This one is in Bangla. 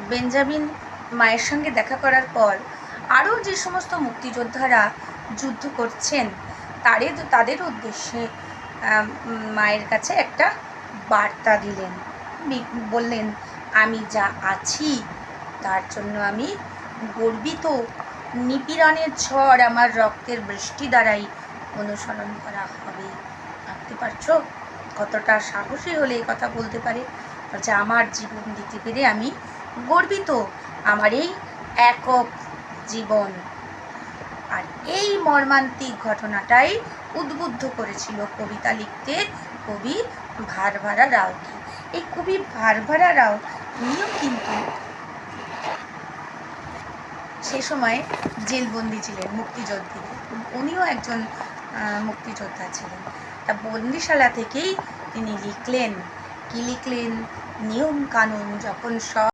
বেঞ্জামিন মায়ের সঙ্গে দেখা করার পর আরও যে সমস্ত মুক্তিযোদ্ধারা যুদ্ধ করছেন তাদের উদ্দেশ্যে মায়ের কাছে একটা বার্তা দিলেন। বললেন, আমি যা আছি তার জন্য আমি গর্বিত। নিপীড়নের ঝড় আমার রক্তের বৃষ্টি দ্বারাই অনুসরণ করা হবে। ভাবতে পারছো কতটা সাহসী হলে এই কথা বলতে পারে? যে আমার জীবন দিতে পেরে আমি গর্বিত, আমার এই একক জীবন। আর এই মর্মান্তিক ঘটনাটাই উদ্বুদ্ধ করেছিল কবিতা লিখতে কবি ভারভারা রাওকে। এই কবি ভারভারা রাও উনিও কিন্তু সে সময় জেলবন্দি ছিলেন, মুক্তিযোদ্ধী। উনিও একজন মুক্তিযোদ্ধা ছিলেন। তা বন্দিশালা থেকেই তিনি লিখলেন, কি লিখলেন? নিয়ম কানুন যখন সব